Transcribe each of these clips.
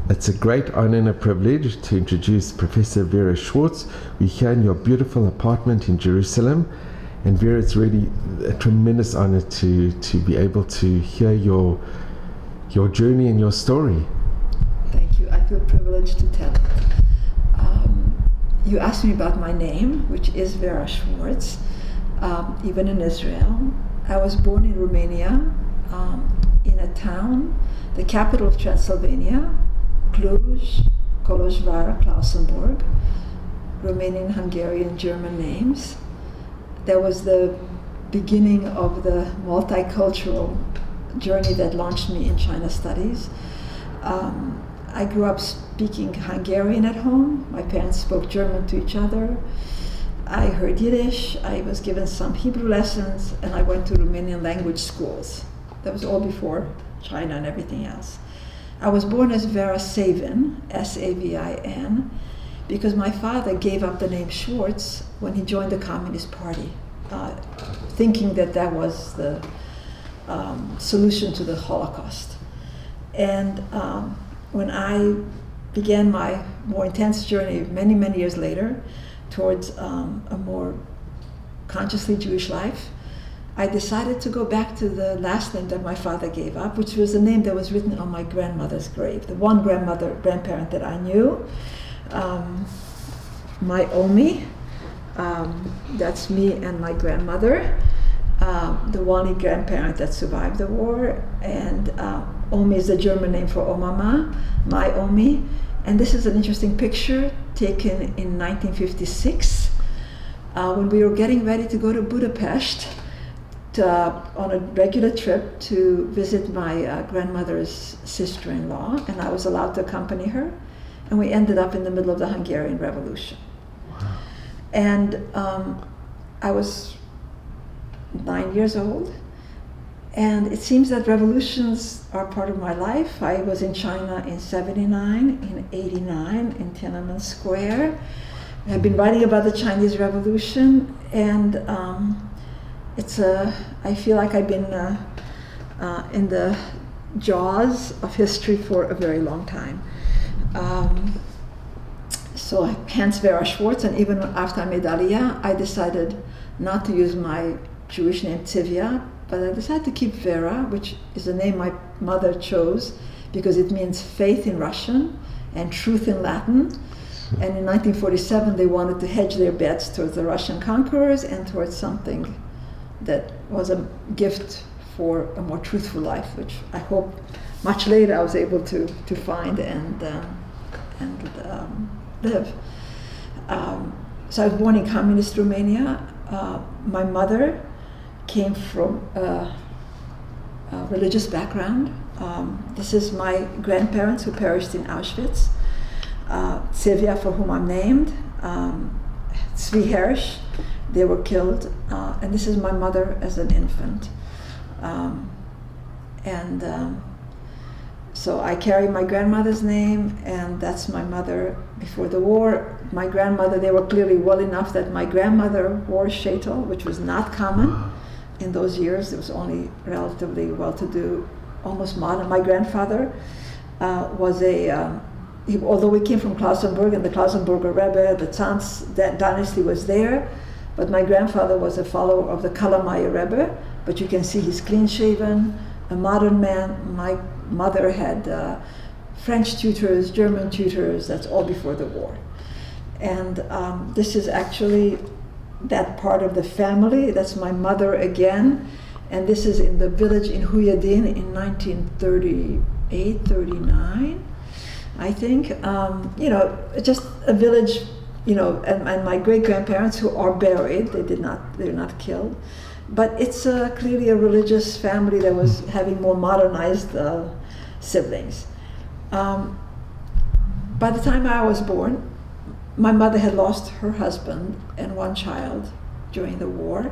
It's a great honor and a privilege to introduce Professor Vera Schwarcz. We're here in your beautiful apartment in Jerusalem. And Vera, it's really a tremendous honor to be able to hear your journey and your story. Thank you. I feel privileged to tell it. You asked me about my name, which is Vera Schwarcz, even in Israel. I was born in Romania, in a town, the capital of Transylvania, Cluj, Kolozsvár, Klausenburg, Romanian, Hungarian, German names. That was the beginning of the multicultural journey that launched me in China studies. I grew up speaking Hungarian at home. My parents spoke German to each other. I heard Yiddish. I was given some Hebrew lessons, and I went to Romanian language schools. That was all before China and everything else. I was born as Vera Savin, S-A-V-I-N, because my father gave up the name Schwartz when he joined the Communist Party, thinking that that was the solution to the Holocaust. And when I began my more intense journey many, many years later towards a more consciously Jewish life, I decided to go back to the last name that my father gave up, which was the name that was written on my grandmother's grave, the one grandparent that I knew, my Omi, that's me and my grandmother, the only grandparent that survived the war, and Omi is the German name for Omama, my Omi. And this is an interesting picture taken in 1956 when we were getting ready to go to Budapest on a regular trip to visit my grandmother's sister-in-law, and I was allowed to accompany her, and we ended up in the middle of the Hungarian Revolution. Wow. And I was 9 years old, and it seems that revolutions are part of my life. I was in China in 79, in 89 in Tiananmen Square. I've been writing about the Chinese Revolution, and I feel like I've been in the jaws of history for a very long time. So hence Vera Schwarcz, and even after I made Aliyah, I decided not to use my Jewish name Tzivia, but I decided to keep Vera, which is a name my mother chose because it means faith in Russian and truth in Latin. And in 1947, they wanted to hedge their bets towards the Russian conquerors and towards something that was a gift for a more truthful life, which I hope much later I was able to find and live. So I was born in communist Romania. My mother came from a religious background. This is my grandparents who perished in Auschwitz. Silvia, for whom I'm named, Zvi Hersh, they were killed, and this is my mother as an infant. So I carry my grandmother's name, and that's my mother before the war. My grandmother, they were clearly well enough that my grandmother wore sheitel, which was not common in those years. It was only relatively well-to-do, almost modern. My grandfather was although we came from Klausenburg, and the Klausenburger Rebbe, the Tzantz dynasty was there, but my grandfather was a follower of the Kalamaya Rebbe, but you can see he's clean-shaven, a modern man. My mother had French tutors, German tutors, that's all before the war. And this is actually that part of the family. That's my mother again, and this is in the village in Huyadin in 1938, 39, I think. Just a village, and my great-grandparents who are buried, they're not killed. But it's clearly a religious family that was having more modernized siblings. By the time I was born, my mother had lost her husband and one child during the war.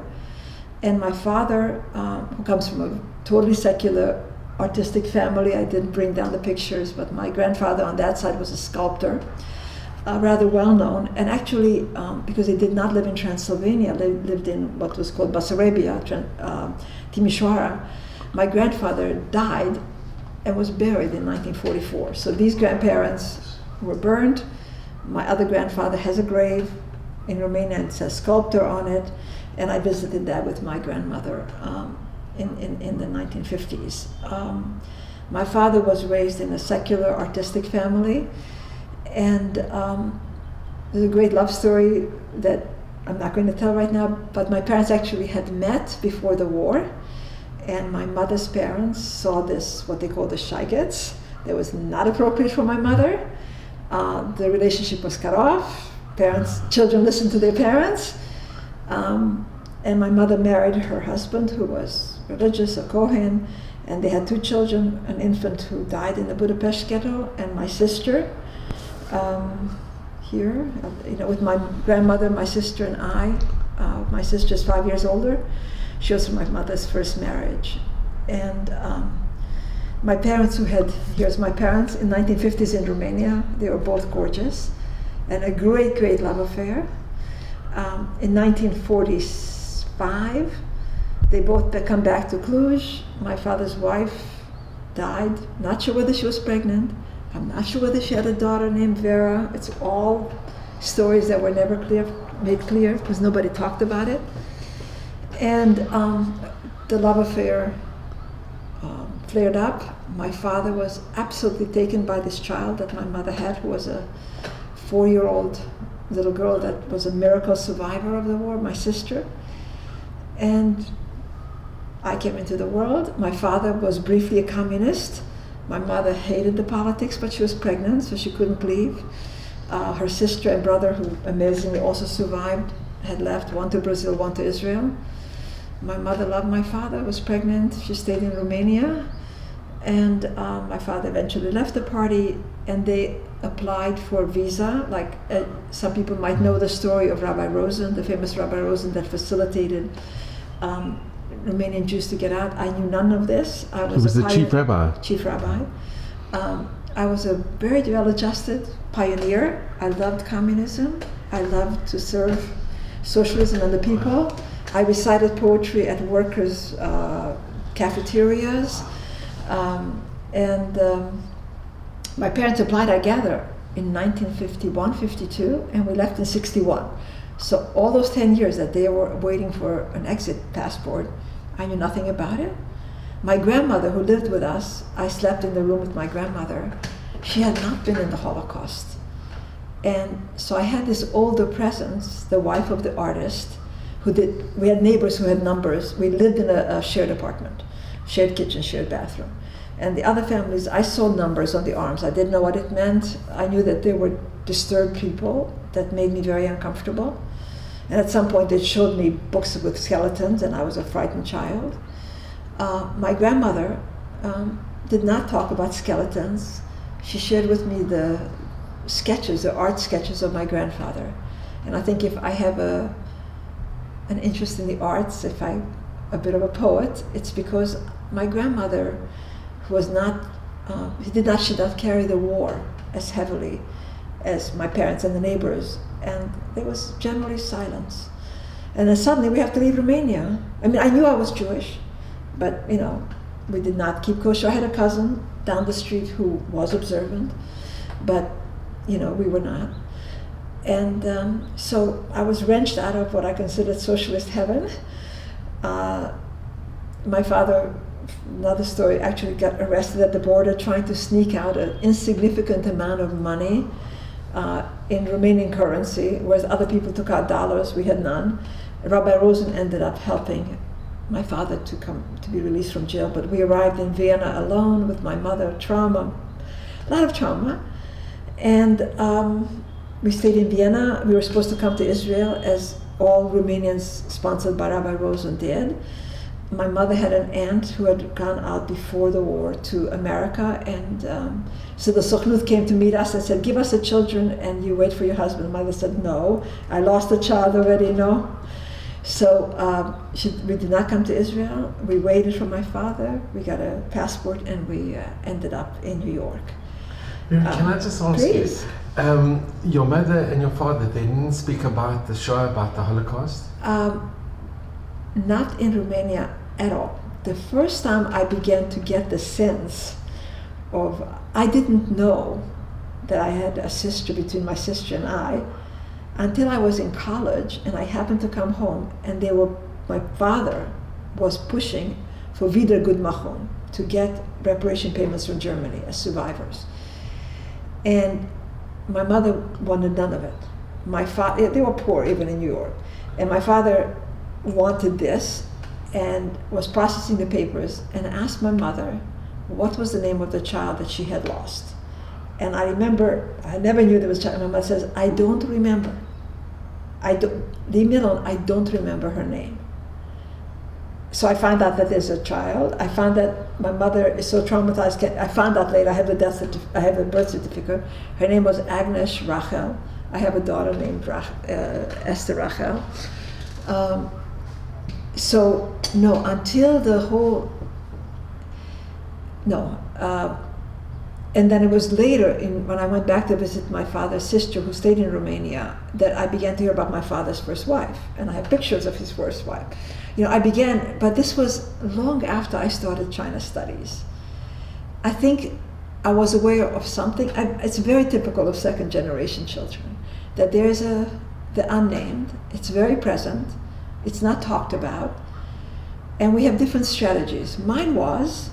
And my father, who comes from a totally secular artistic family, I didn't bring down the pictures, but my grandfather on that side was a sculptor, rather well known. And actually, because they did not live in Transylvania, they lived in what was called Basarabia, Timișoara. My grandfather died and was buried in 1944. So these grandparents were burned. My other grandfather has a grave in Romania and it says sculptor on it, and I visited that with my grandmother in the 1950s. My father was raised in a secular artistic family, and there's a great love story that I'm not going to tell right now, but my parents actually had met before the war, and my mother's parents saw this, what they call the shigets, that was not appropriate for my mother. The relationship was cut off. Children listened to their parents, and my mother married her husband, who was religious, a Kohen, and they had 2 children, an infant who died in the Budapest ghetto, and my sister here, with my grandmother, my sister, and I. My sister is 5 years older. She was from my mother's first marriage. And my parents here's my parents in 1950s in Romania. They were both gorgeous, and a great, great love affair. In 1945, they both come back to Cluj. My father's wife died. Not sure whether she was pregnant. I'm not sure whether she had a daughter named Vera. It's all stories that were never made clear because nobody talked about it. And the love affair flared up. My father was absolutely taken by this child that my mother had, who was a 4-year-old little girl that was a miracle survivor of the war, my sister. And I came into the world. My father was briefly a communist. My mother hated the politics, but she was pregnant, so she couldn't leave. Her sister and brother, who amazingly also survived, had left, one to Brazil, one to Israel. My mother loved my father, was pregnant. She stayed in Romania. And my father eventually left the party, and they applied for a visa. Some people might know the story of Rabbi Rosen, the famous Rabbi Rosen that facilitated Romanian Jews to get out. I knew none of this. He was the chief rabbi. Chief rabbi. I was a very well-adjusted pioneer. I loved communism. I loved to serve socialism and the people. I recited poetry at workers' cafeterias. My parents applied, I gather, in 1951, 52, and we left in 61. So all those 10 years that they were waiting for an exit passport, I knew nothing about it. My grandmother, who lived with us, I slept in the room with my grandmother. She had not been in the Holocaust. And so I had this older presence, the wife of the artist, we had neighbors who had numbers. We lived in a shared apartment, shared kitchen, shared bathroom. And the other families, I saw numbers on the arms. I didn't know what it meant. I knew that they were disturbed people. That made me very uncomfortable. And at some point they showed me books with skeletons, and I was a frightened child. My grandmother did not talk about skeletons. She shared with me the sketches, the art sketches of my grandfather. And I think if I have an interest in the arts, if I'm a bit of a poet, it's because my grandmother she did not carry the war as heavily as my parents and the neighbors, and there was generally silence. And then suddenly we have to leave Romania. I mean, I knew I was Jewish, but we did not keep kosher. I had a cousin down the street who was observant, but we were not. And so I was wrenched out of what I considered socialist heaven. My father, another story, actually got arrested at the border trying to sneak out an insignificant amount of money in Romanian currency, whereas other people took out dollars. We had none. Rabbi Rosen ended up helping my father to be released from jail, but we arrived in Vienna alone with my mother. A lot of trauma. And we stayed in Vienna. We were supposed to come to Israel, as all Romanians sponsored by Rabbi Rosen did. My mother had an aunt who had gone out before the war to America, and so the Sochnut came to meet us and said, "Give us the children and you wait for your husband." Mother said, "No, I lost a child already, no." So we did not come to Israel. We waited for my father. We got a passport, and we ended up in New York. Can I just ask please. you, your mother and your father, they didn't speak about the Shoah, about the Holocaust? Not in Romania at all. The first time I began to get the sense I didn't know that I had a sister between my sister and I until I was in college, and I happened to come home, and my father was pushing for Wiedergutmachung, to get reparation payments from Germany as survivors. And my mother wanted none of it. My father, they were poor even in New York, and my father wanted this and was processing the papers and asked my mother what was the name of the child that she had lost. And I remember, I never knew there was a child. My mother says, I don't remember. Leave me alone, I don't remember her name. So I found out that there's a child. I found that my mother is so traumatized. I found out later, I have the birth certificate. Her name was Agnes Rachel. I have a daughter named Esther Rachel. So no, until the whole, no. And then it was later, when I went back to visit my father's sister who stayed in Romania, that I began to hear about my father's first wife. And I have pictures of his first wife. I began, but this was long after I started China studies. I think I was aware of something. It's very typical of second generation children, that there's the unnamed, it's very present, it's not talked about, and we have different strategies. Mine was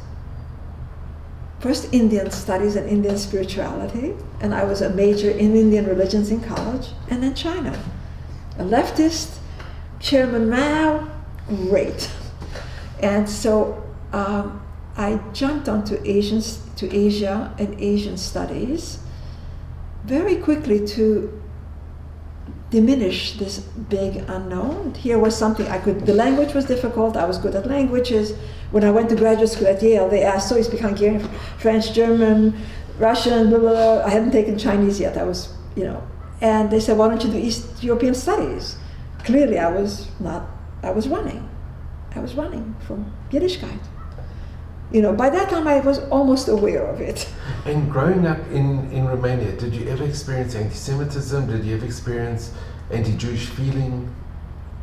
first Indian studies and Indian spirituality, and I was a major in Indian religions in college, and then China. A leftist, Chairman Mao, great. And so I jumped onto Asia and Asian studies very quickly to diminish this big unknown. Here was something the language was difficult, I was good at languages. When I went to graduate school at Yale, they asked, so you speak Hungarian, French, German, Russian, blah, blah, blah. I hadn't taken Chinese yet, I was, and they said, why don't you do East European studies? Clearly I was running. I was running from Yiddishkeit. By that time I was almost aware of it. And growing up in Romania, did you ever experience anti-Semitism? Did you ever experience anti-Jewish feeling?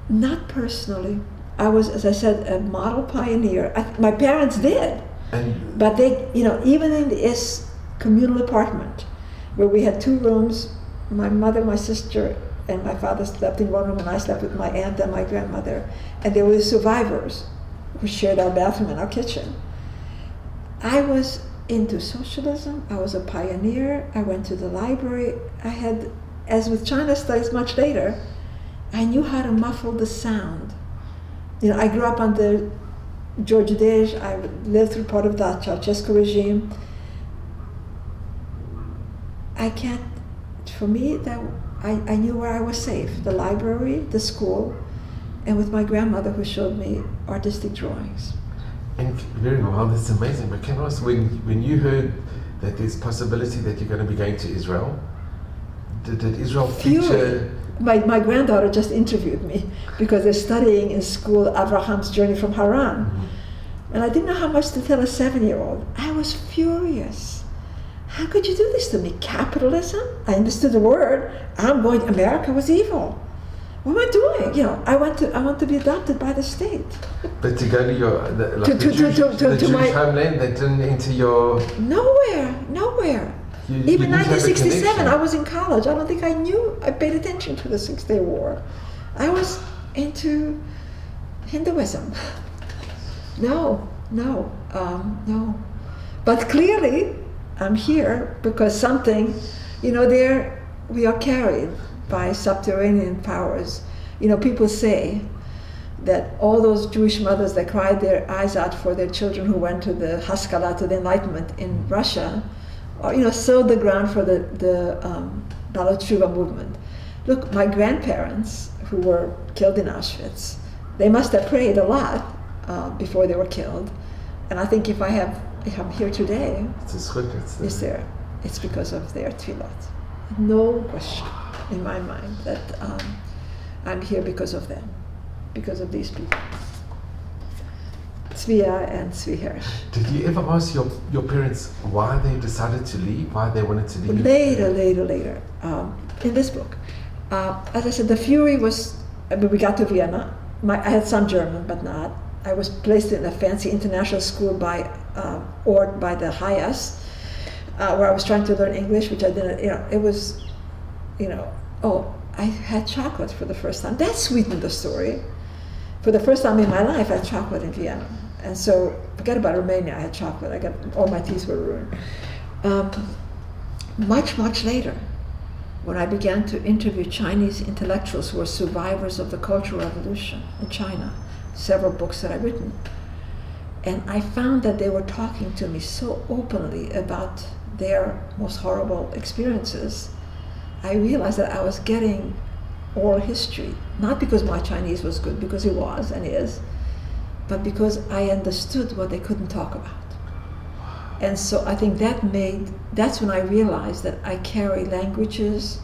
Not personally. I was, as I said, a model pioneer. My parents did. But they, even in this communal apartment where we had 2 rooms, my mother, my sister, and my father slept in one room, and I slept with my aunt and my grandmother. And there were the survivors who shared our bathroom and our kitchen. I was into socialism. I was a pioneer. I went to the library. I had, as with China studies much later, I knew how to muffle the sound. I grew up under George Dej. I lived through part of the Ceausescu regime. For me, I knew where I was safe, the library, the school, and with my grandmother who showed me artistic drawings. And very well, that's amazing. But can I ask, when you heard that there's possibility that you're going to be going to Israel, did Israel feature? My granddaughter just interviewed me because they're studying in school Abraham's journey from Haran. Mm-hmm. And I didn't know how much to tell a 7-year-old. I was furious. How could you do this to me? Capitalism? I understood the word. America was evil. What am I doing? I want to be adopted by the state. But to go to the Jewish homeland, that didn't enter your... Nowhere. Even 1967, I was in college. I don't think I paid attention to the 6-Day War. I was into Hinduism. No. But clearly, I'm here because something, there we are carried by subterranean powers. People say that all those Jewish mothers that cried their eyes out for their children who went to the Haskalah, to the Enlightenment in Russia, or, sowed the ground for the Balot Tshuva movement. Look, my grandparents who were killed in Auschwitz, they must have prayed a lot before they were killed. And I think if I'm here today, it's because of their tefillot. No question in my mind that I'm here because of them, because of these people. Tzvia and Tzvi Hirsch. Did you ever ask your parents why they decided to leave, why they wanted to leave? Later, in this book. As I said, the fury was, we got to Vienna. I had some German, but not. I was placed in a fancy international school by the Hayas. where I was trying to learn English, which I didn't, it was, oh, I had chocolate for the first time. That sweetened the story. For the first time in my life, I had chocolate in Vienna. And so, forget about Romania, I had chocolate. All my teeth were ruined. Much, much later, when I began to interview Chinese intellectuals who were survivors of the Cultural Revolution in China, several books that I've written, and I found that they were talking to me so openly about their most horrible experiences, I realized that I was getting oral history, not because my Chinese was good, because it was and is, but because I understood what they couldn't talk about. And so I think that's when I realized that I carry languages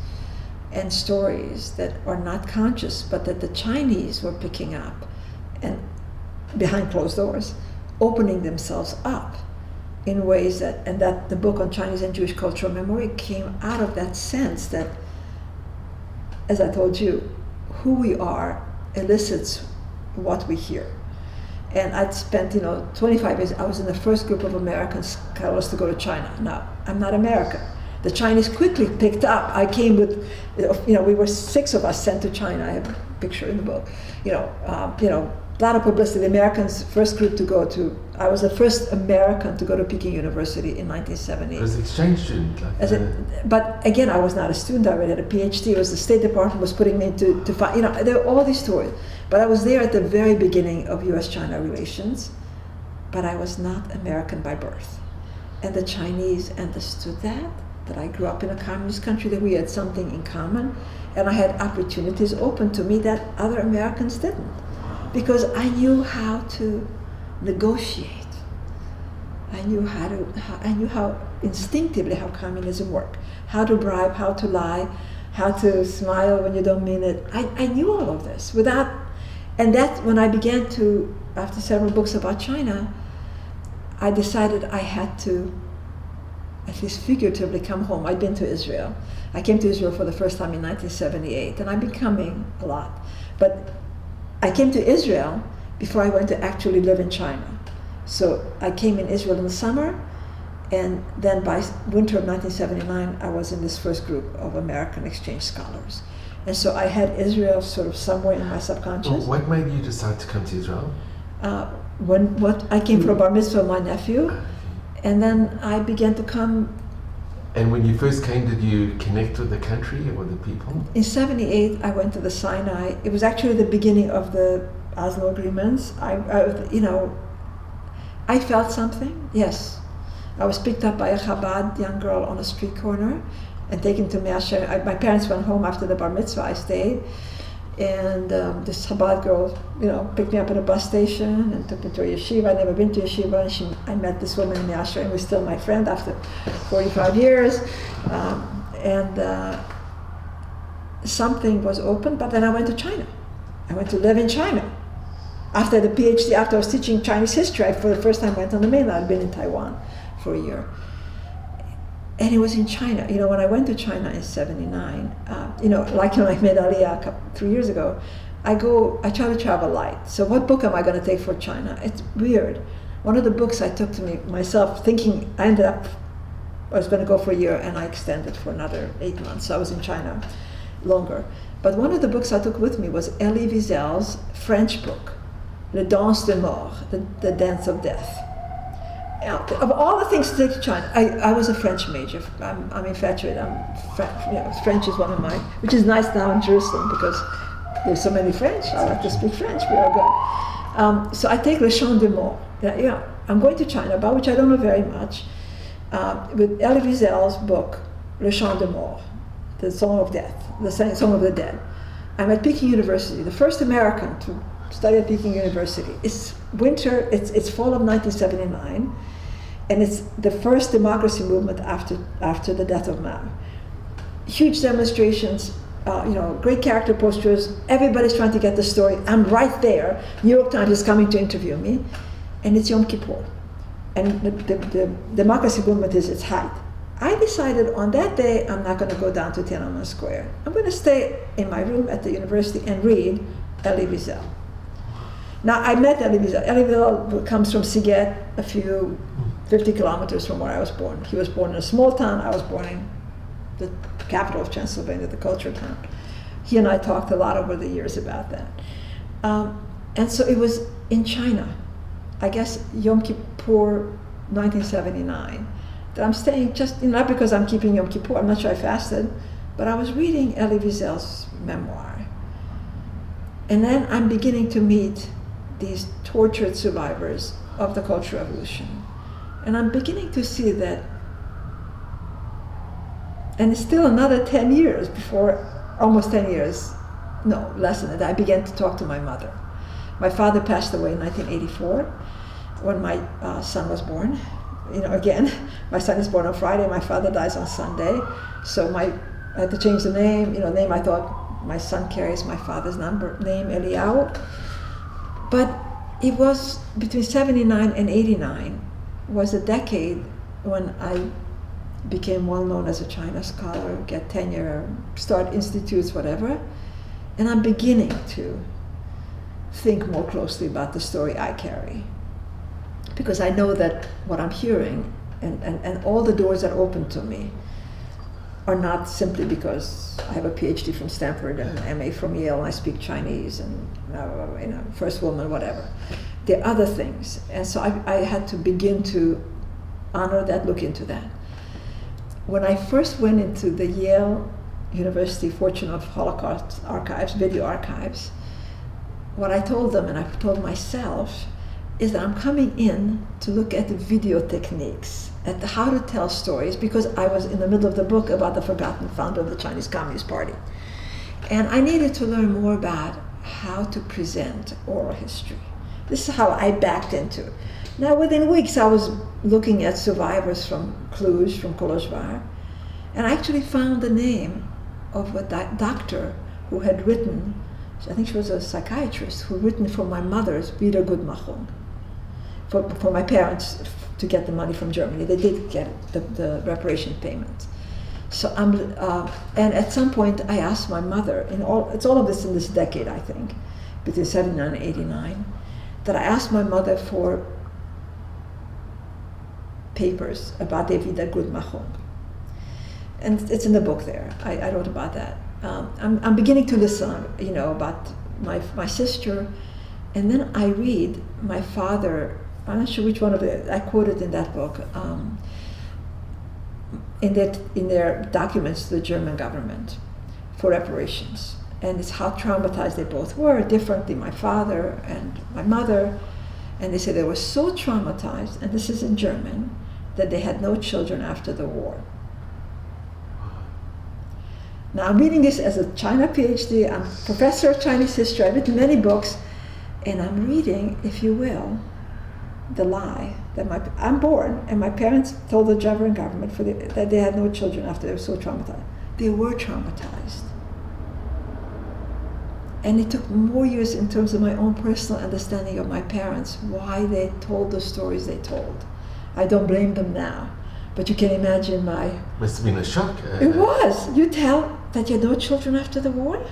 and stories that are not conscious, but that the Chinese were picking up and behind closed doors, opening themselves up in ways and that the book on Chinese and Jewish cultural memory came out of that sense that, as I told you, who we are elicits what we hear. And I'd spent, 25 years, I was in the first group of American scholars to go to China. Now, I'm not American. The Chinese quickly picked up. I came with, we were 6 of us sent to China. I have a picture in the book. A lot of publicity. The Americans' first group to go to, I was the first American to go to Peking University in 1970. It was exchange student. But again, I was not a student. I already had a PhD. It was the State Department was putting me to find, there were all these stories. But I was there at the very beginning of U.S.-China relations, but I was not American by birth. And the Chinese understood that I grew up in a communist country, that we had something in common, and I had opportunities open to me that other Americans didn't. Because I knew how to negotiate. I knew how instinctively how communism worked, how to bribe, how to lie, how to smile when you don't mean it. I knew all of this and that's when I began to, after several books about China, I decided I had to, at least figuratively, come home. I'd been to Israel. I came to Israel for the first time in 1978, and I've been coming a lot. But I came to Israel before I went to actually live in China. So I came in Israel in the summer, and then by winter of 1979, I was in this first group of American exchange scholars. And so I had Israel sort of somewhere in my subconscious. Well, what made you decide to come to Israel? I came for a bar mitzvah of my nephew, and then I began to come. And when you first came, did you connect with the country or the people? In 78, I went to the Sinai. It was actually the beginning of the Oslo agreements. I felt something, yes. I was picked up by a Chabad young girl on a street corner and taken to Measher. My parents went home after the bar mitzvah. I stayed. And this Chabad girl, picked me up at a bus station and took me to a yeshiva. I'd never been to yeshiva. And I met this woman in Measher, and was still my friend after 45 years. Something was open, but then I went to China. I went to live in China. After the PhD, after I was teaching Chinese history, I for the first time went on the mainland. I'd been in Taiwan for a year. And it was in China. When I went to China in 79, like when I made Aliyah 3 years ago, I try to travel light. So what book am I going to take for China? It's weird. One of the books I took to me myself, thinking I was going to go for a year, and I extended for another 8 months. So I was in China longer. But one of the books I took with me was Elie Wiesel's French book, Le Danse de Mort, the Dance of Death. Of all the things to take to China, I was a French major. I'm infatuated. French is one of mine, which is nice now in Jerusalem because there's so many French. I like to speak French. We are good. So I take Le Chant de Mort. I'm going to China, about which I don't know very much, with Elie Wiesel's book, Le Chant de Mort, the Song of Death, the Song of the Dead. I'm at Peking University, the first American to study at Peking University. It's winter. It's fall of 1979. And it's the first democracy movement after the death of Mao. Huge demonstrations, great character posters. Everybody's trying to get the story. I'm right there. New York Times is coming to interview me, and it's Yom Kippur, and the democracy movement is its height. I decided on that day I'm not going to go down to Tiananmen Square. I'm going to stay in my room at the university and read Elie Wiesel. Now I met Elie Wiesel. Elie Wiesel comes from Siget, a few 50 kilometers from where I was born. He was born in a small town. I was born in the capital of Transylvania, the culture town. He and I talked a lot over the years about that. And so it was in China, I guess Yom Kippur 1979, that I'm staying just, not because I'm keeping Yom Kippur, I'm not sure I fasted, but I was reading Elie Wiesel's memoir. And then I'm beginning to meet these tortured survivors of the Cultural Revolution. And I'm beginning to see that, and it's still another 10 years before, almost 10 years, no, less than that, I began to talk to my mother. My father passed away in 1984 when my son was born. Again, my son is born on Friday, my father dies on Sunday. So I had to change the name, name I thought my son carries my father's name, Eliyahu. But it was between 79 and 89 was a decade when I became well known as a China scholar, get tenure, start institutes, whatever. And I'm beginning to think more closely about the story I carry. Because I know that what I'm hearing and all the doors that open to me are not simply because I have a PhD from Stanford and an MA from Yale and I speak Chinese and first woman, whatever. There are other things. And so I had to begin to honor that, look into that. When I first went into the Yale University Fortune of Holocaust archives, video archives, what I told them, and I've told myself, is that I'm coming in to look at the video techniques, at how to tell stories, because I was in the middle of the book about the forgotten founder of the Chinese Communist Party. And I needed to learn more about how to present oral history. This is how I backed into it. Now, within weeks, I was looking at survivors from Cluj, from Kolozsvár, and I actually found the name of a doctor who had written, I think she was a psychiatrist, who had written for my mother's Wiedergutmachung, for my parents to get the money from Germany. They did get the reparation payment. So and at some point I asked my mother, it's all of this in this decade, I think, between 79 and 89, that I asked my mother for papers about the Wiedergutmachung. And it's in the book there. I wrote about that. I'm beginning to listen, about my sister, and then I read my father. I'm not sure which one of it I quoted in that book. In their documents to the German government for reparations, and it's how traumatized they both were, differently my father and my mother, and they say they were so traumatized, and this is in German, that they had no children after the war. Now I'm reading this as a China PhD, I'm professor of Chinese history, I've written many books, and I'm reading, if you will, the lie that I'm born, and my parents told the German government that they had no children after they were so traumatized. They were traumatized. And it took more years in terms of my own personal understanding of my parents, why they told the stories they told. I don't blame them now, but you can imagine Must have been a shock. It was. You tell that you had no children after the war?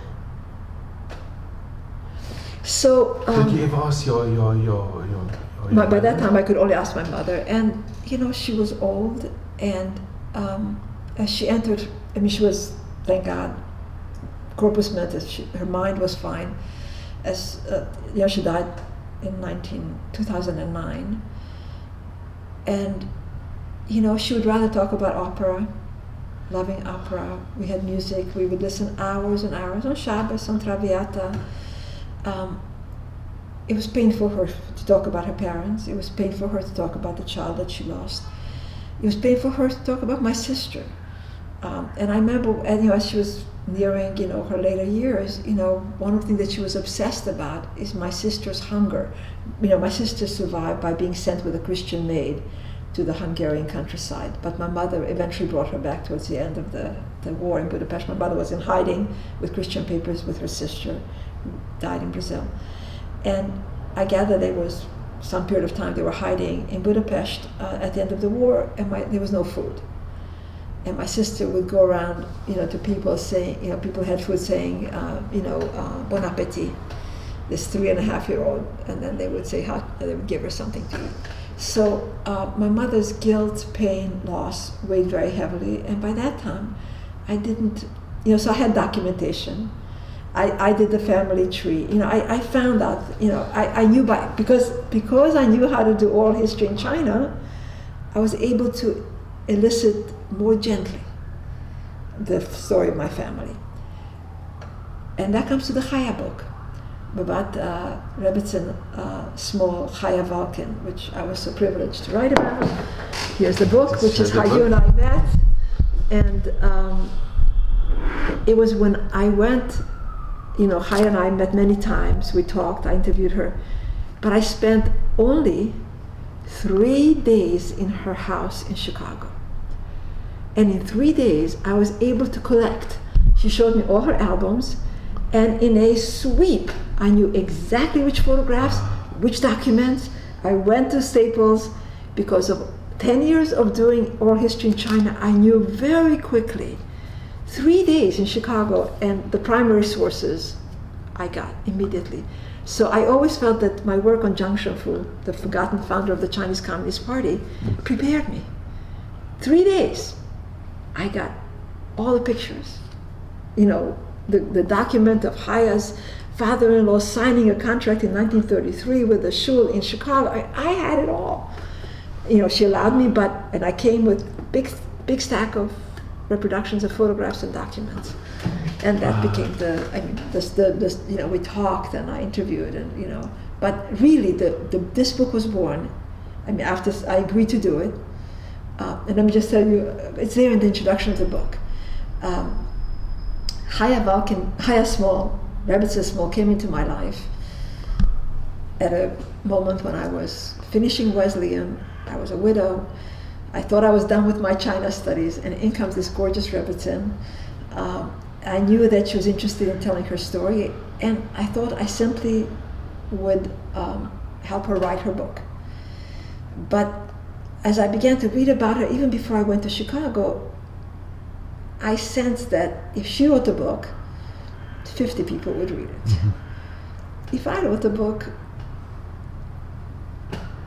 So... Did you ever ask your by that time, I could only ask my mother, and she was old, and as she entered, she was, thank God, corpus mentis. Her mind was fine. As she died in 2009, and she would rather talk about opera, loving opera. We had music. We would listen hours and hours on Shabbos, on Traviata. It was painful for her to talk about her parents. It was painful for her to talk about the child that she lost. It was painful for her to talk about my sister. And I remember, as she was nearing, her later years, one of the things that she was obsessed about is my sister's hunger. My sister survived by being sent with a Christian maid to the Hungarian countryside. But my mother eventually brought her back towards the end of the war in Budapest. My mother was in hiding with Christian papers with her sister, who died in Brazil. And I gather there was some period of time they were hiding in Budapest at the end of the war, and there was no food. And my sister would go around, to people saying, people had food saying, bon appetit, this 3.5-year-old, and then they would say, they would give her something to eat. So my mother's guilt, pain, loss weighed very heavily, and by that time, I didn't, so I had documentation. I did the family tree. I found out, I knew because I knew how to do oral history in China, I was able to elicit more gently the story of my family. And that comes to the Chaya book about Rebbetzin small Chaya Valkin, which I was so privileged to write about. Here's the book, which is how you and I met. And it was when I went, Chaya and I met many times. We talked, I interviewed her. But I spent only 3 days in her house in Chicago. And in 3 days, I was able to collect. She showed me all her albums, and in a sweep, I knew exactly which photographs, which documents. I went to Staples because of 10 years of doing oral history in China. I knew very quickly. 3 days in Chicago, and the primary sources I got immediately. So I always felt that my work on Jiang Shengfu, the forgotten founder of the Chinese Communist Party, prepared me. 3 days, I got all the pictures. The document of Chaya's father-in-law signing a contract in 1933 with a shul in Chicago. I had it all. She allowed me, and I came with big stack of reproductions of photographs and documents. And that became we talked and I interviewed and, but really this book was born, after I agreed to do it. And let me just tell you, it's there in the introduction of the book. Chaya Small, Rebbetzin Small came into my life at a moment when I was finishing Wesleyan. I was a widow. I thought I was done with my China studies, and in comes this gorgeous Rebbetzin. I knew that she was interested in telling her story, and I thought I simply would help her write her book. But as I began to read about her, even before I went to Chicago, I sensed that if she wrote the book, 50 people would read it. Mm-hmm. If I wrote the book,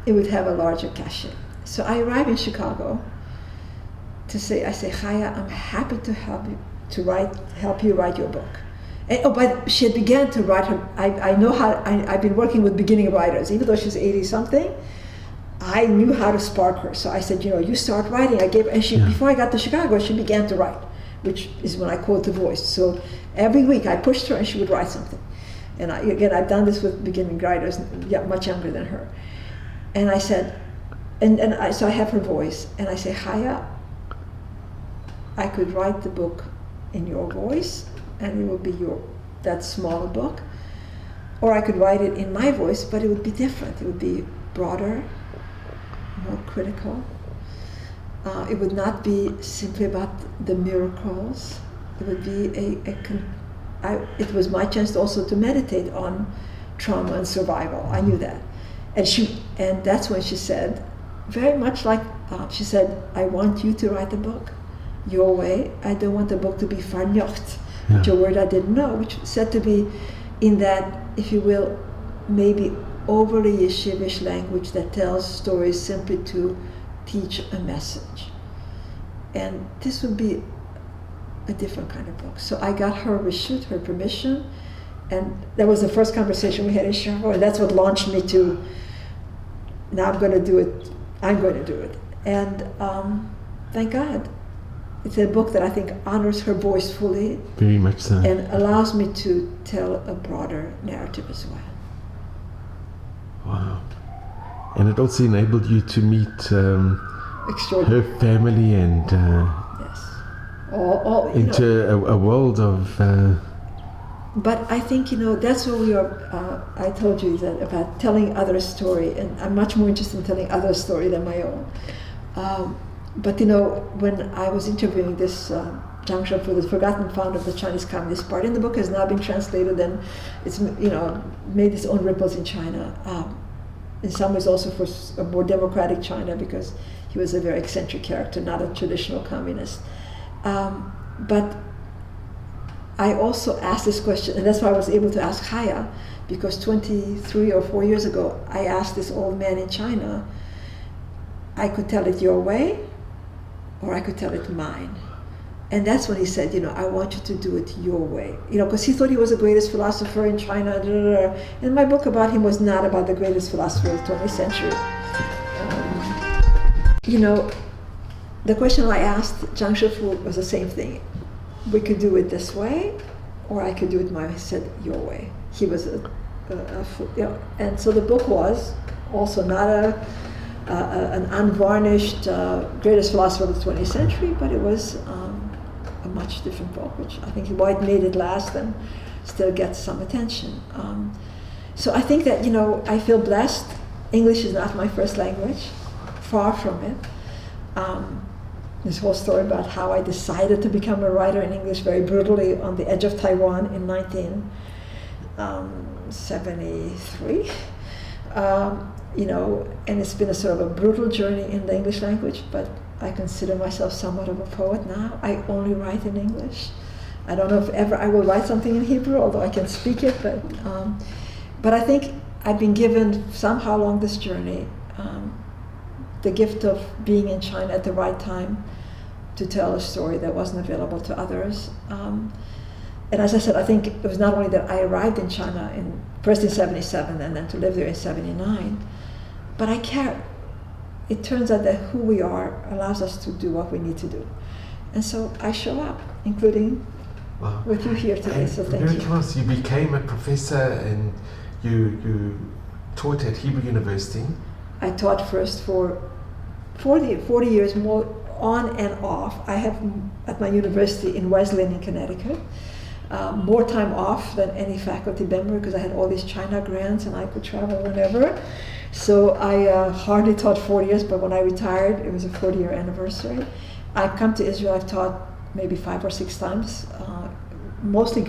it would have a larger cachet. So I arrived in Chicago I say, Chaya, I'm happy to help you write your book. And, she had began to write her, I've been working with beginning writers, even though she's 80 something, I knew how to spark her. So I said, you start writing. Before I got to Chicago, she began to write, which is when I called The Voice. So every week I pushed her and she would write something. And I've done this with beginning writers, much younger than her. And I said, so I have her voice, and I say, Chaya, I could write the book in your voice, and it would be that smaller book, or I could write it in my voice, but it would be different. It would be broader, more critical. It would not be simply about the miracles. It would be it was my chance also to meditate on trauma and survival. I knew that. And that's when she said, very much like, she said, I want you to write the book your way. I don't want the book to be farnjocht, which is a word I didn't know, which said to be in that, if you will, maybe overly yeshivish language that tells stories simply to teach a message. And this would be a different kind of book. So I got her reshut, her permission, and that was the first conversation we had in Chicago, and that's what launched me to, now I'm going to do it. And thank God. It's a book that I think honors her voice fully. Very much so. And allows me to tell a broader narrative as well. Wow. And it also enabled you to meet her family and yes. into a world of... But I think, that's what we are, I told you that about telling others' story, and I'm much more interested in telling others' story than my own. But when I was interviewing this Jiang Shengfu, the forgotten founder of the Chinese Communist Party, and the book has now been translated and it's made its own ripples in China. In some ways also for a more democratic China, because he was a very eccentric character, not a traditional communist. But I also asked this question, and that's why I was able to ask Chaya, because 23 or 4 years ago, I asked this old man in China, I could tell it your way, or I could tell it mine. And that's when he said, I want you to do it your way. Because he thought he was the greatest philosopher in China. And my book about him was not about the greatest philosopher of the 20th century. The question I asked Zhang Shifu was the same thing. We could do it this way, or I could do it my way. He said, your way. He was and so the book was also not an unvarnished greatest philosopher of the 20th century, but it was a much different book, which I think why it made it last and still gets some attention. So I think that, I feel blessed. English is not my first language, far from it. This whole story about how I decided to become a writer in English very brutally on the edge of Taiwan in 1973. And it's been a sort of a brutal journey in the English language, but I consider myself somewhat of a poet now. I only write in English. I don't know if ever I will write something in Hebrew, although I can speak it, but I think I've been given somehow along this journey the gift of being in China at the right time to tell a story that wasn't available to others. And as I said, I think it was not only that I arrived in China first in 77 and then to live there in 79, but it turns out that who we are allows us to do what we need to do. And so I show up, including with you here today, and so thank very you. close, you became a professor and you taught at Hebrew University. I taught first for 40 years, more on and off. I have at my university in Wesleyan in Connecticut, more time off than any faculty member because I had all these China grants and I could travel whenever. So I hardly taught 40 years, but when I retired, it was a 40-year anniversary. I've come to Israel, I've taught maybe 5 or 6 times, mostly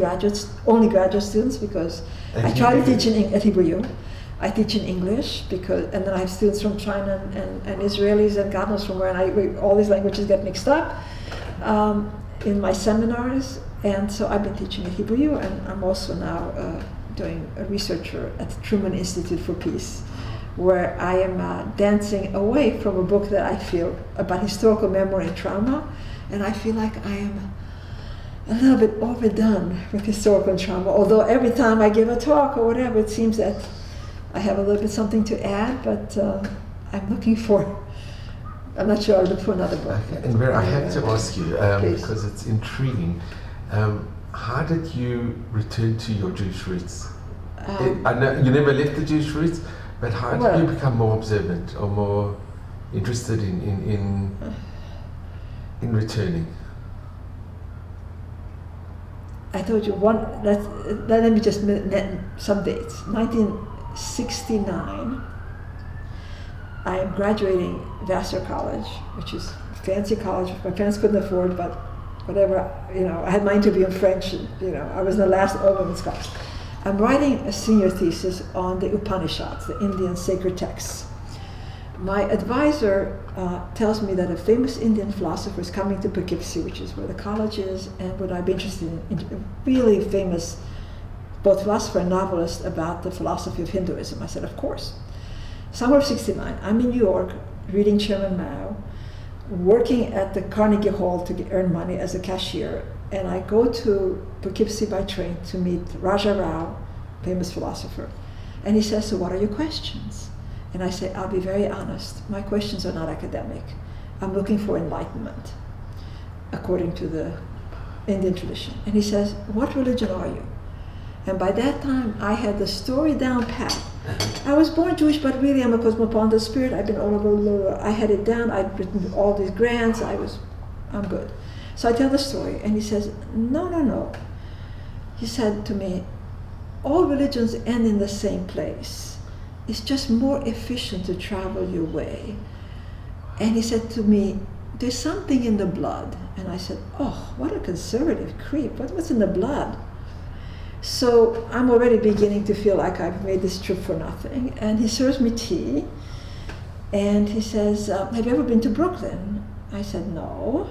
only graduate students because I try to teach at Hebrew U. I teach in English and then I have students from China and Israelis and God knows from where, and all these languages get mixed up in my seminars. And so I've been teaching at Hebrew U, and I'm also now doing a researcher at the Truman Institute for Peace, where I am dancing away from a book that I feel about historical memory and trauma, and I feel like I am a little bit overdone with historical trauma, although every time I give a talk or whatever, it seems that I have a little bit something to add, but I'm looking for, I'm not sure I'll look for another book. Okay. And Vera, I have to ask you, because it's intriguing, how did you return to your Jewish roots? I know you never left the Jewish roots, but how did you become more observant or more interested in returning? I told you let me just some dates. 1969, I am graduating Vassar College, which is a fancy college my parents couldn't afford, but whatever, I had my interview in French, I was in the last women's class. I'm writing a senior thesis on the Upanishads, the Indian sacred texts. My advisor tells me that a famous Indian philosopher is coming to Poughkeepsie, which is where the college is, and would I be interested in a really famous, both philosopher and novelist, about the philosophy of Hinduism. I said, of course. Summer of '69, I'm in New York, reading Chairman Mao, working at the Carnegie Hall to earn money as a cashier, and I go to Poughkeepsie by train to meet Raja Rao, famous philosopher. And he says, so what are your questions? And I say, I'll be very honest, my questions are not academic. I'm looking for enlightenment, according to the Indian tradition. And he says, what religion are you? And by that time, I had the story down pat. I was born Jewish, but really I'm a cosmopolitan spirit. I've been all over, I had it down, I'd written all these grants, I'm good. So I tell the story, and he says, no. He said to me, all religions end in the same place. It's just more efficient to travel your way. And he said to me, there's something in the blood. And I said, oh, what a conservative creep, what's in the blood? So I'm already beginning to feel like I've made this trip for nothing. And he serves me tea, and he says, have you ever been to Brooklyn? I said, no.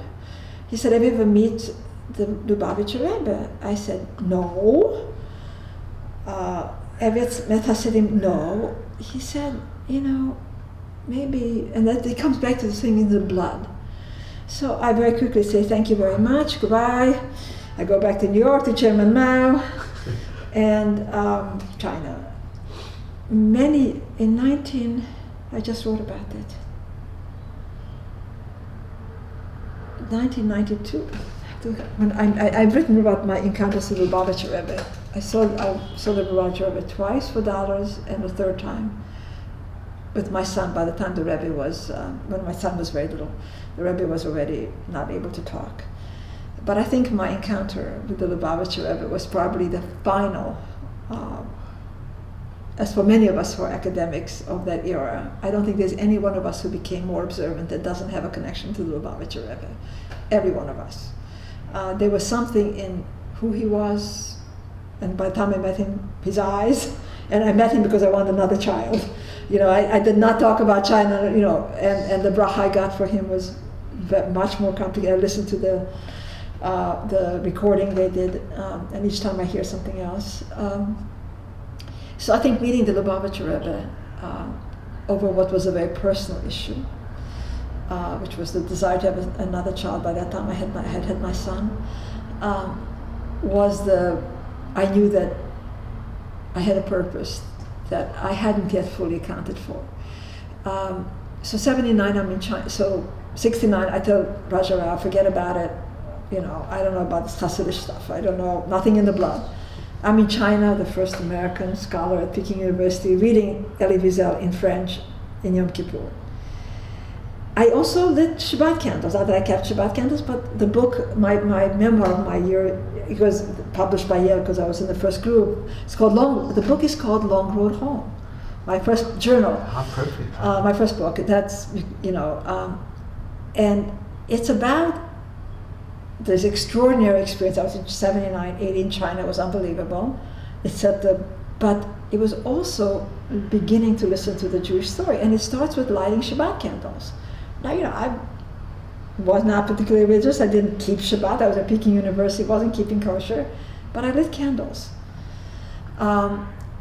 He said, have you ever met the Lubavitcher Rebbe? I said, no. Have you met Hasidim? No. He said, maybe, and that it comes back to the thing in the blood. So I very quickly say, thank you very much, goodbye. I go back to New York, to Chairman Mao, and China. I just wrote about it. 1992, when I've written about my encounters with the Lubavitcher Rebbe. I saw the Lubavitcher Rebbe twice for dollars, and the third time with my son. By the time the Rebbe was, when my son was very little, the Rebbe was already not able to talk. But I think my encounter with the Lubavitcher Rebbe was probably the final, as for many of us who are academics of that era, I don't think there's any one of us who became more observant that doesn't have a connection to the Lubavitcher Rebbe. Every one of us. There was something in who he was, and by the time I met him, his eyes, and I met him because I wanted another child. You know, I did not talk about China, you know, and the bracha I got for him was much more complicated. I listened to the recording they did, and each time I hear something else. So I think meeting the Lubavitcher Rebbe over what was a very personal issue, which was the desire to have another child. By that time I had had my son, I knew that I had a purpose that I hadn't yet fully accounted for. So 79 I'm in China, so 69 I tell Raja Rao, forget about it, you know, I don't know about this Hasidic stuff, I don't know, nothing in the blood. I'm in China, the first American scholar at Peking University, reading Elie Wiesel in French in Yom Kippur. I also lit Shabbat candles. Not that I kept Shabbat candles, but the book, my memoir of my year, it was published by Yale because I was in the first group. The book is called Long Road Home. My first journal. How perfect. My first book. That's, you know, and it's about this extraordinary experience. I was in 79, 80 in China. It was unbelievable. But it was also beginning to listen to the Jewish story. And it starts with lighting Shabbat candles. Now, you know, I was not particularly religious. I didn't keep Shabbat. I was at Peking University, wasn't keeping kosher, but I lit candles.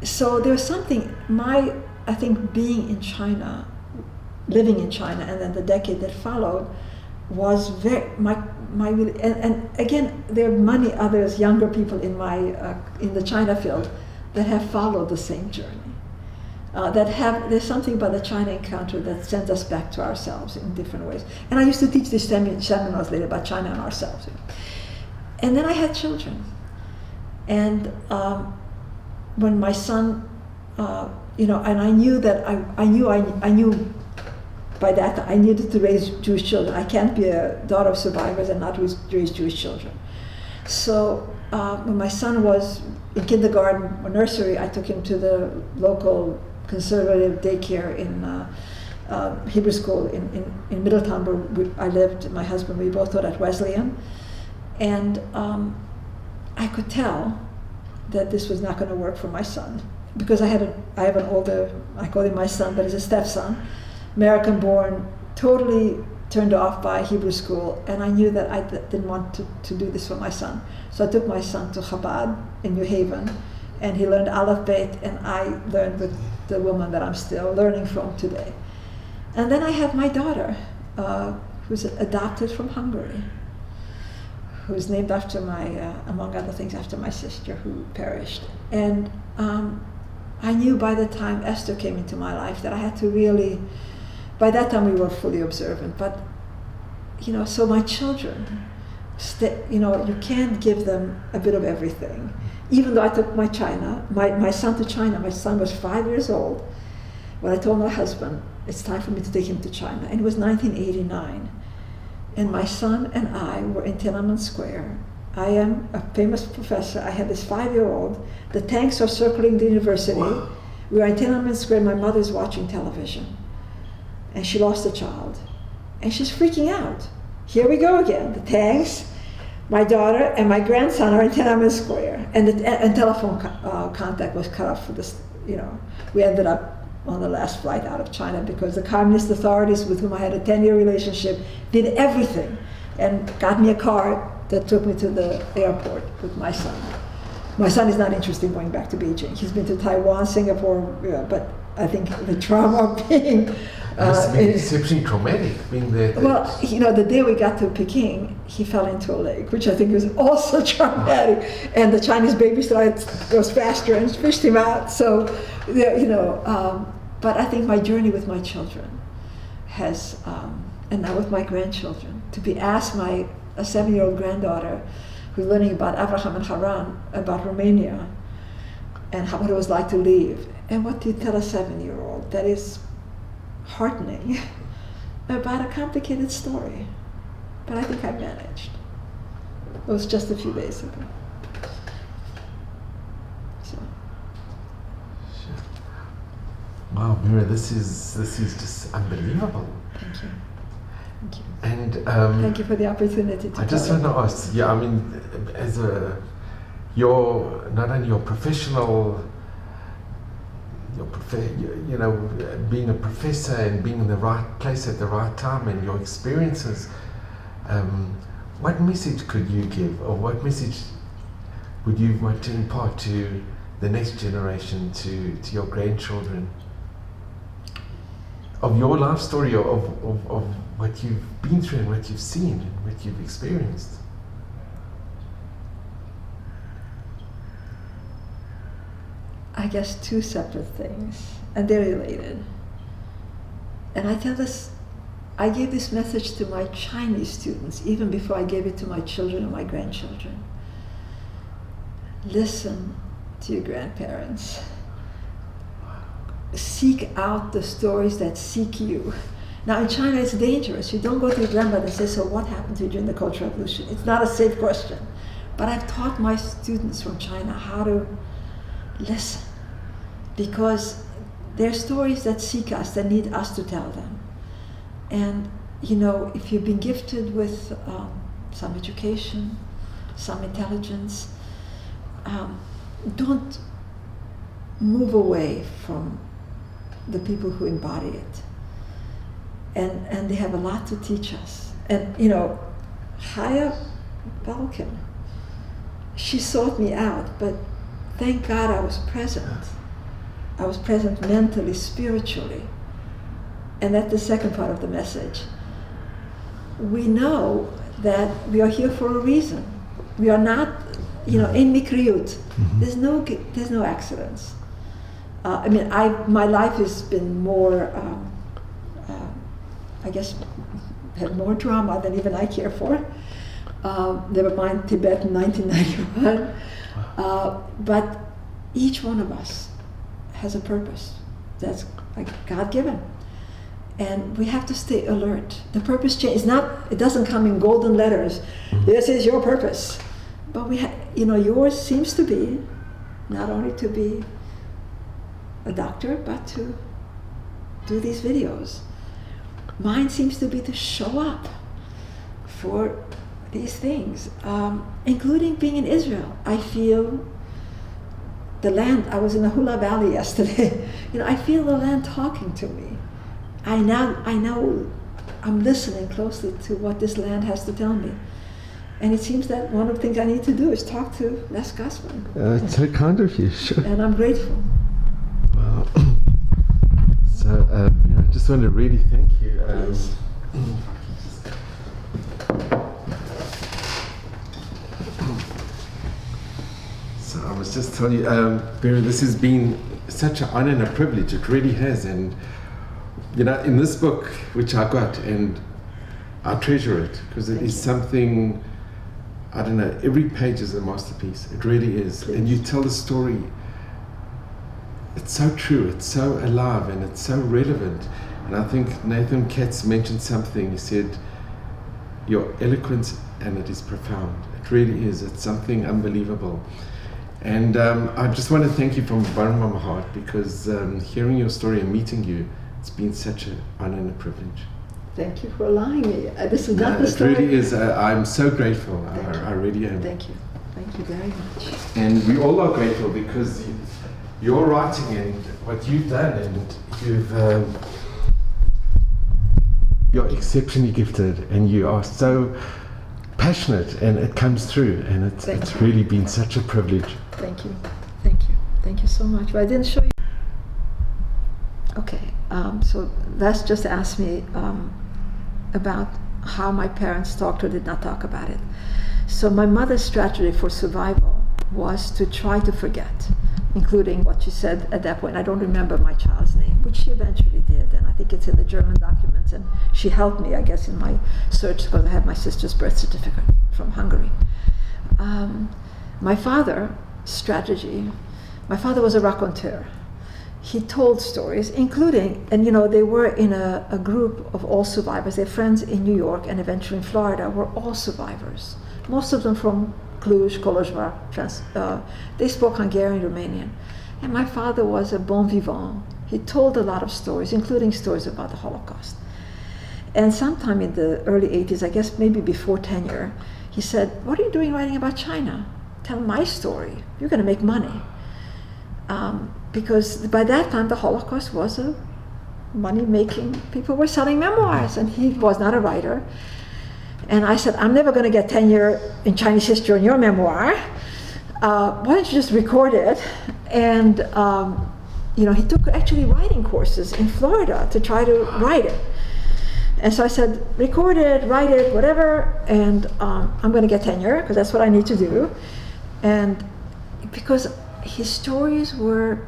So there was something, I think being in China, living in China, and then the decade that followed was and again, there are many others, younger people in the China field that have followed the same journey. There's something about the China encounter that sends us back to ourselves in different ways. And I used to teach these seminars later about China and ourselves. And then I had children. And when my son, you know, and I knew that I knew by that I needed to raise Jewish children. I can't be a daughter of survivors and not raise Jewish children. So when my son was in kindergarten or nursery, I took him to the local conservative daycare in Hebrew school in Middletown, where I lived. My husband, we both taught at Wesleyan, and I could tell that this was not going to work for my son because I have an older, I call him my son, but he's a stepson, American-born, totally turned off by Hebrew school, and I knew that I didn't want to do this for my son. So I took my son to Chabad in New Haven, and he learned Aleph Bet, and I learned with the woman that I'm still learning from today. And then I had my daughter, who's adopted from Hungary, who's named after among other things, after my sister who perished. And I knew by the time Esther came into my life that I had to really, by that time we were fully observant, but, you know, so my children, you know, you can't give them a bit of everything. Even though I took my son to China, my son was 5 years old when I told my husband, it's time for me to take him to China. And it was 1989. And my son and I were in Tiananmen Square. I am a famous professor. I have this 5-year-old. The tanks are circling the university. Wow. We are in Tiananmen Square. My mother's watching television. And she lost a child. And she's freaking out. Here we go again. The tanks, my daughter, and my grandson are in Tiananmen Square. And telephone contact was cut off for this, you know. We ended up on the last flight out of China because the communist authorities with whom I had a 10-year relationship did everything and got me a car that took me to the airport with my son. My son is not interested in going back to Beijing. He's been to Taiwan, Singapore, but I think the trauma of being Must have been exceptionally traumatic being there. Well, you know, the day we got to Peking, he fell into a lake, which I think was also traumatic. And the Chinese baby goes faster and fished him out. So, you know, but I think my journey with my children has, and now with my grandchildren, to be asked a 7-year-old granddaughter who's learning about Abraham and Haran, about Romania, and what it was like to leave. And what do you tell a 7-year-old? That is heartening about a complicated story. But I think I managed. It was just a few days ago. So. Wow, Vera, this is just unbelievable. Thank you. Thank you. And thank you for the opportunity to I just want to ask, yeah, I mean, as you're not only your professional, you know, being a professor and being in the right place at the right time, and your experiences, what message could you give, or what message would you want to impart to the next generation, to your grandchildren, of your life story, of what you've been through and what you've seen and what you've experienced? I guess two separate things, and they're related. And I gave this message to my Chinese students even before I gave it to my children and my grandchildren. Listen to your grandparents. Seek out the stories that seek you. Now in China it's dangerous. You don't go to your grandmother and say, so what happened to you during the Cultural Revolution? It's not a safe question. But I've taught my students from China how to listen, because they're stories that seek us, that need us to tell them. And you know, if you've been gifted with some education, some intelligence, don't move away from the people who embody it. And they have a lot to teach us. And you know, Chaya Balkan, she sought me out, but thank God I was present. I was present mentally, spiritually. And that's the second part of the message. We know that we are here for a reason. We are not, you know, in mikriyut. Mm-hmm. There's no accidents. I mean, my life has been more, I guess, had more drama than even I care for. Never mind Tibet in 1991. But each one of us has a purpose that's like God-given, and we have to stay alert. The purpose change is not; it doesn't come in golden letters. This is your purpose, but you know, yours seems to be not only to be a doctor, but to do these videos. Mine seems to be to show up for these things, including being in Israel. I feel the land. I was in the Hula Valley yesterday. You know, I feel the land talking to me. I know I'm listening closely to what this land has to tell me. And it seems that one of the things I need to do is talk to Les Glassman. It's so kind of you, sure. And I'm grateful. Wow. So, I just want to really thank you. So I was just telling you, Vera, this has been such an honor and a privilege. It really has. And you know, in this book, which I got, and I treasure it because it is something, I don't know, every page is a masterpiece. It really is. Please. And you tell the story. It's so true, it's so alive, and it's so relevant. And I think Nathan Katz mentioned something. He said, your eloquence, and it is profound. It really is. It's something unbelievable. And I just want to thank you from the bottom of my heart, because hearing your story and meeting you, it's been such an honor and a privilege. Thank you for allowing me. This is not the story. It really is. I'm so grateful. I really am. Thank you. Thank you very much. And we all are grateful, because your writing and what you've done, and you're exceptionally gifted, and you are so passionate, and it comes through, and it's really been such a privilege. Thank you. Thank you. Thank you so much. But I didn't show you. Okay. So Les just asked me about how my parents talked or did not talk about it. So my mother's strategy for survival was to try to forget, including what she said at that point. I don't remember my child's name, which she eventually did, and I think it's in the German documents, and she helped me, I guess, in my search because I have my sister's birth certificate from Hungary. My father's strategy, my father was a raconteur. He told stories, including, and they were in a group of all survivors. Their friends in New York and eventually in Florida were all survivors. Most of them from Cluj, Kolozsvár. They spoke Hungarian, Romanian. And my father was a bon vivant. He told a lot of stories, including stories about the Holocaust. And sometime in the early 80s, I guess maybe before tenure, he said, "What are you doing writing about China? Tell my story. You're going to make money." Because by that time, the Holocaust was a money-making, people were selling memoirs, and he was not a writer. And I said, "I'm never going to get tenure in Chinese history on your memoir. Why don't you just record it?" And he took actually writing courses in Florida to try to write it. And so I said, "Record it, write it, whatever, and I'm going to get tenure because that's what I need to do." And because his stories were,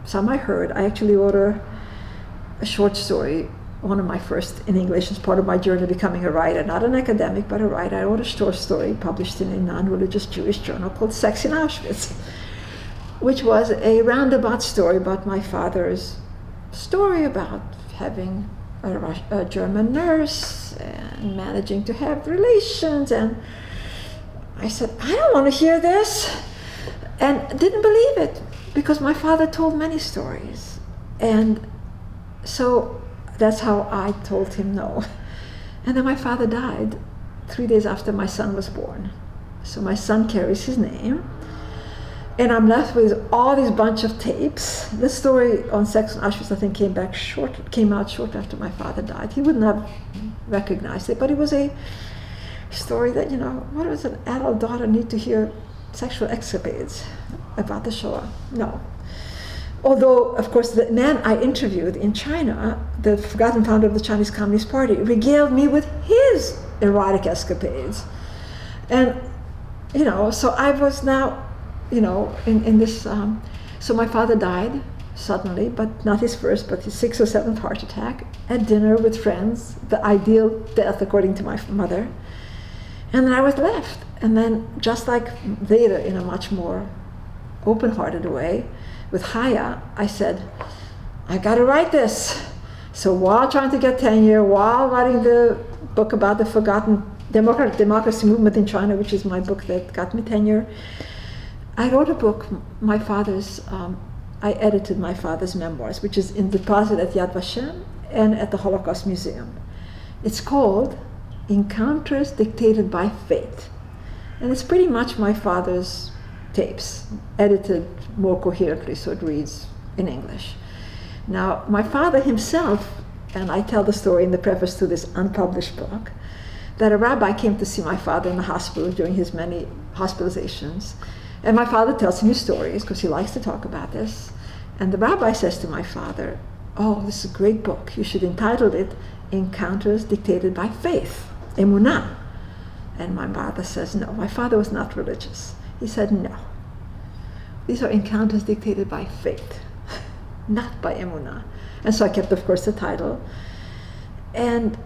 some I heard, I actually wrote a short story, one of my first in English as part of my journey becoming a writer, not an academic, but a writer. I wrote a short story published in a non-religious Jewish journal called Sex in Auschwitz, which was a roundabout story about my father's story about having a German nurse and managing to have relations. And I said, "I don't want to hear this," and didn't believe it because my father told many stories. And so that's how I told him no. And then my father died 3 days after my son was born. So my son carries his name. And I'm left with all these bunch of tapes. The story on Sex and Auschwitz, I think, came out short after my father died. He wouldn't have recognized it, but it was a story that, what does an adult daughter need to hear sexual escapades about the Shoah? No. Although, of course, the man I interviewed in China, the forgotten founder of the Chinese Communist Party, regaled me with his erotic escapades. And, so I was now, in this, so my father died suddenly, but not his first, but his 6th or 7th heart attack, at dinner with friends, the ideal death according to my mother. And then I was left. And then, just like later, in a much more open-hearted way, with Haya, I said, "I got to write this." So while trying to get tenure, while writing the book about the forgotten democracy movement in China, which is my book that got me tenure, I wrote a book, I edited my father's memoirs, which is in deposit at Yad Vashem and at the Holocaust Museum. It's called Encounters Dictated by Fate. And it's pretty much my father's tapes, edited more coherently so it reads in English. Now, my father himself, and I tell the story in the preface to this unpublished book, that a rabbi came to see my father in the hospital during his many hospitalizations. And my father tells him his stories because he likes to talk about this. And the rabbi says to my father, "Oh, this is a great book. You should entitle it Encounters Dictated by Faith, Emunah." And my mother says, no. My father was not religious. He said, "No. These are encounters dictated by faith, not by Emunah." And so I kept, of course, the title. And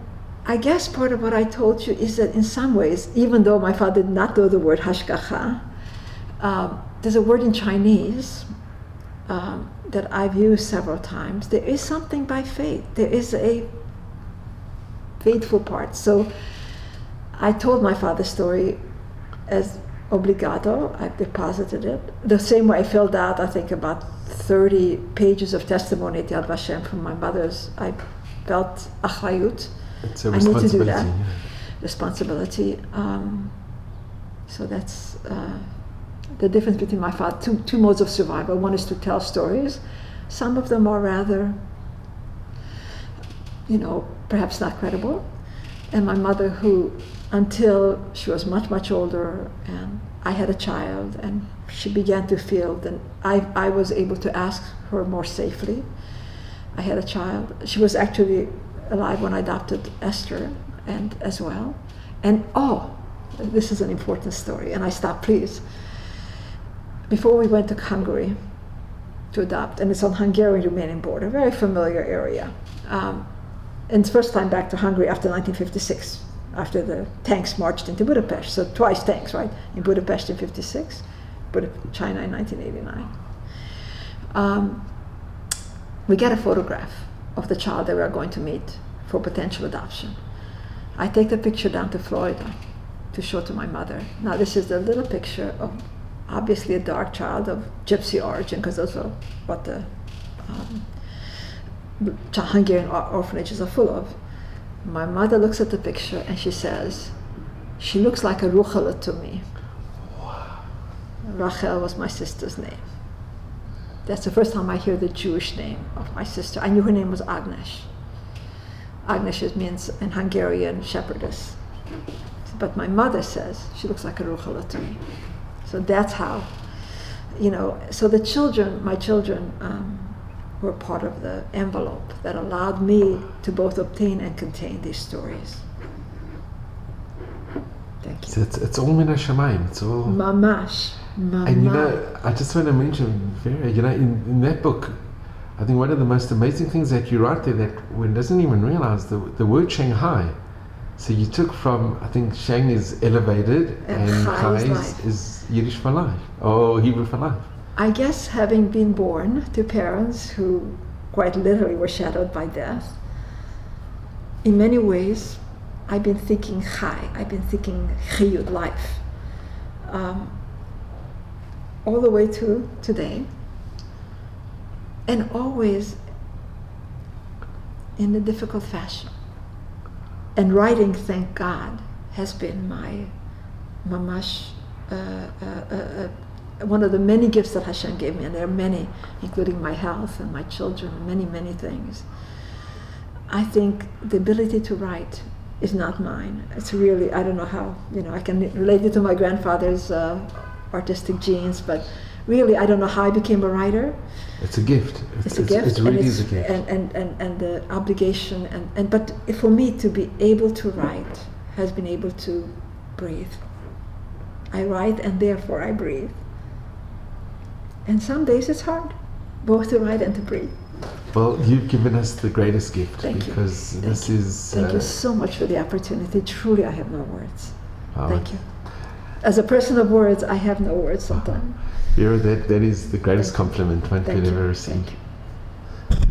I guess part of what I told you is that in some ways, even though my father did not know the word hashgacha, there's a word in Chinese that I've used several times. There is something by faith. There is a faithful part. So I told my father's story as obligado. I deposited it. The same way I filled out, I think, about 30 pages of testimony at Yad Vashem from my mother's. I felt achrayut. It's a I need to do that. responsibility. Responsibility. So that's the difference between my father. Two modes of survival. One is to tell stories. Some of them are rather, perhaps not credible. And my mother, who, until she was much, much older, and I had a child, and she began to feel that I was able to ask her more safely. I had a child. She was actually alive when I adopted Esther, and as well. And this is an important story, and I stop, please. Before we went to Hungary to adopt, and it's on Hungarian-Romanian border, very familiar area. And it's first time back to Hungary after 1956, after the tanks marched into Budapest. So twice tanks, right? In Budapest in 56, China in 1989. We get a photograph of the child that we are going to meet for potential adoption. I take the picture down to Florida to show to my mother. Now this is the little picture of obviously a dark child of gypsy origin, because those are what the Hungarian orphanages are full of. My mother looks at the picture and she says, she looks like a Ruchala to me. Wow. Rachel was my sister's name. That's the first time I hear the Jewish name of my sister. I knew her name was Agnes. Agnes means in Hungarian shepherdess. But my mother says she looks like a Ruchala to me. So that's how, so the children, my children, were part of the envelope that allowed me to both obtain and contain these stories. Thank you. So it's all min hashamayim. It's all Mamash. And I just want to mention, Vera, in that book, I think one of the most amazing things that you write there that one doesn't even realize, the word Shanghai. So you took from, I think Shang is elevated and Chai is Yiddish for life, or Hebrew for life. I guess having been born to parents who quite literally were shadowed by death, in many ways, I've been thinking Chai, I've been thinking Chiyud, life. All the way to today, and always in a difficult fashion. And writing, thank God, has been my mamash, one of the many gifts that Hashem gave me, and there are many, including my health and my children, and many, many things. I think the ability to write is not mine. It's really, I don't know how, I can relate it to my grandfather's artistic genes, but really I don't know how I became a writer. It's a gift. It's a gift. It really is a gift. And the obligation, but for me to be able to write has been able to breathe. I write and therefore I breathe. And some days it's hard, both to write and to breathe. Well, you've given us the greatest gift. Thank you. Because this is... Thank you so much for the opportunity. Truly, I have no words. Oh, Thank you. As a person of words, I have no words sometimes. Vera, that is the greatest compliment one could ever receive.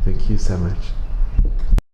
Thank you so much.